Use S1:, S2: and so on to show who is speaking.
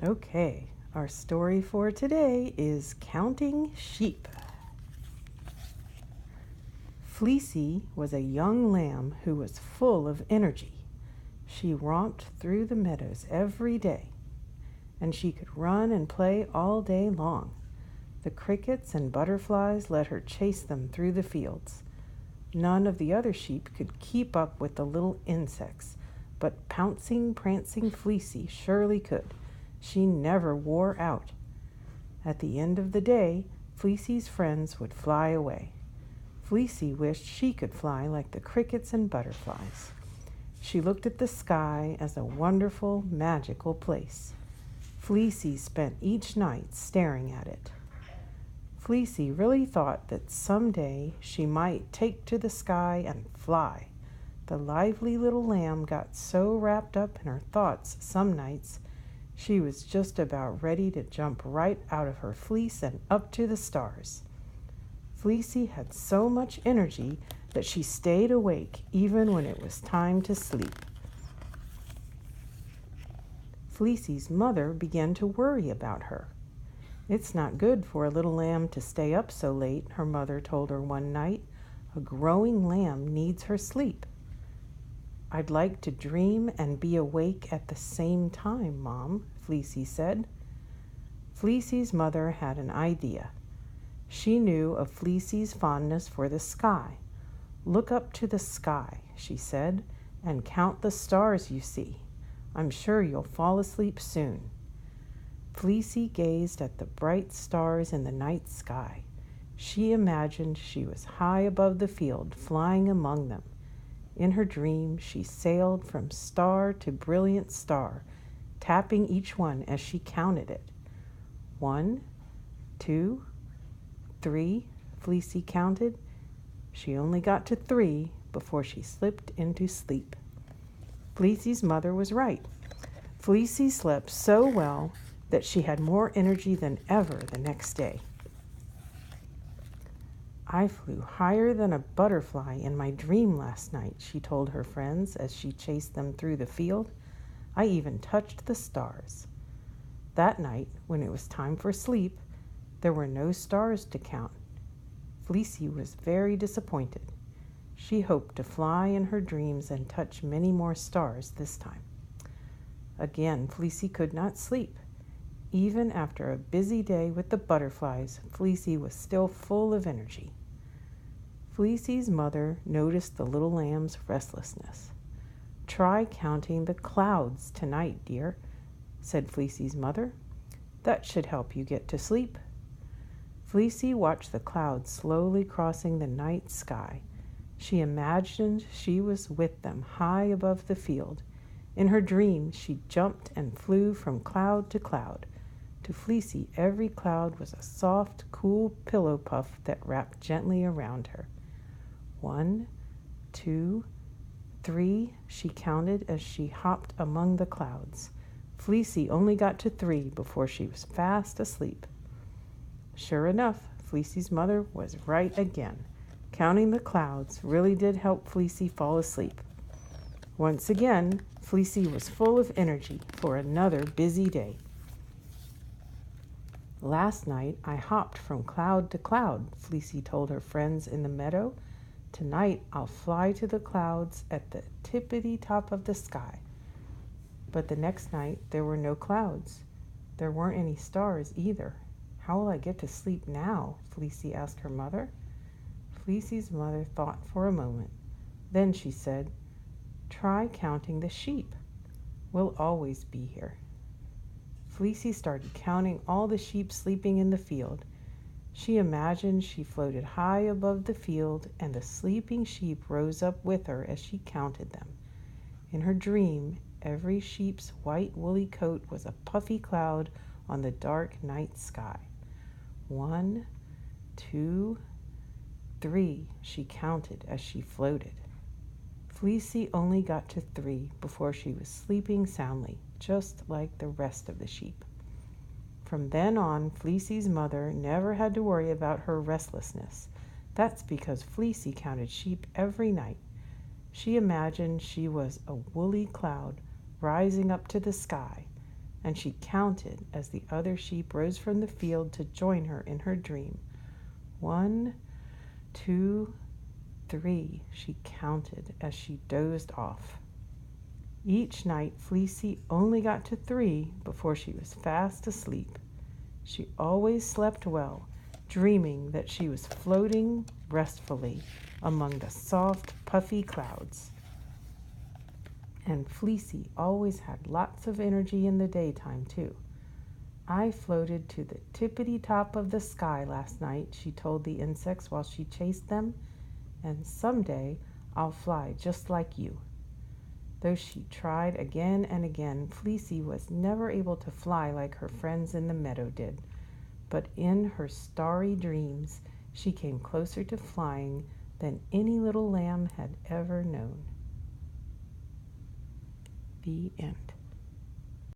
S1: Okay, our story for today is Counting Sheep. Fleecy was a young lamb who was full of energy. She romped through the meadows every day, and she could run and play all day long. The crickets and butterflies let her chase them through the fields. None of the other sheep could keep up with the little insects, but pouncing, prancing Fleecy surely could. She never wore out. At the end of the day, Fleecy's friends would fly away. Fleecy wished she could fly like the crickets and butterflies. She looked at the sky as a wonderful, magical place. Fleecy spent each night staring at it. Fleecy really thought that someday she might take to the sky and fly. The lively little lamb got so wrapped up in her thoughts some nights, she was just about ready to jump right out of her fleece and up to the stars. Fleecy had so much energy that she stayed awake even when it was time to sleep. Fleecy's mother began to worry about her. "It's not good for a little lamb to stay up so late," her mother told her one night. "A growing lamb needs her sleep." "I'd like to dream and be awake at the same time, Mom," Fleecy said. Fleecy's mother had an idea. She knew of Fleecy's fondness for the sky. "Look up to the sky," she said, "and count the stars you see. I'm sure you'll fall asleep soon." Fleecy gazed at the bright stars in the night sky. She imagined she was high above the field, flying among them. In her dream, she sailed from star to brilliant star, tapping each one as she counted it. 1, 2, 3, Fleecy counted. She only got to 3 before she slipped into sleep. Fleecy's mother was right. Fleecy slept so well that she had more energy than ever the next day. "I flew higher than a butterfly in my dream last night," she told her friends as she chased them through the field. "I even touched the stars." That night, when it was time for sleep, there were no stars to count. Fleecy was very disappointed. She hoped to fly in her dreams and touch many more stars this time. Again, Fleecy could not sleep. Even after a busy day with the butterflies, Fleecy was still full of energy. Fleecy's mother noticed the little lamb's restlessness. "Try counting the clouds tonight, dear," said Fleecy's mother. "That should help you get to sleep." Fleecy watched the clouds slowly crossing the night sky. She imagined she was with them high above the field. In her dream, she jumped and flew from cloud to cloud. To Fleecy, every cloud was a soft, cool pillow puff that wrapped gently around her. 1, 2, 3, she counted as she hopped among the clouds. Fleecy only got to 3 before she was fast asleep. Sure enough, Fleecy's mother was right again. Counting the clouds really did help Fleecy fall asleep. Once again, Fleecy was full of energy for another busy day. "Last night I hopped from cloud to cloud," Fleecy told her friends in the meadow. "Tonight I'll fly to the clouds at the tippity top of the sky." But the next night there were no clouds. There weren't any stars either. "How will I get to sleep now?" Fleecy asked her mother. Fleecy's mother thought for a moment. Then she said, "Try counting the sheep. We'll always be here." Fleecy started counting all the sheep sleeping in the field. She imagined she floated high above the field and the sleeping sheep rose up with her as she counted them. In her dream, every sheep's white woolly coat was a puffy cloud on the dark night sky. 1, 2, 3, she counted as she floated. Fleecy only got to 3 before she was sleeping soundly, just like the rest of the sheep. From then on, Fleecy's mother never had to worry about her restlessness. That's because Fleecy counted sheep every night. She imagined she was a woolly cloud rising up to the sky, and she counted as the other sheep rose from the field to join her in her dream. 1, 2, 3, she counted as she dozed off. Each night, Fleecy only got to 3 before she was fast asleep. She always slept well, dreaming that she was floating restfully among the soft, puffy clouds. And Fleecy always had lots of energy in the daytime, too. I floated to the tippity top of the sky last night, she told the insects while she chased them, and someday I'll fly just like you. Though she tried again and again, Fleecy was never able to fly like her friends in the meadow did. But in her starry dreams, she came closer to flying than any little lamb had ever known. The end.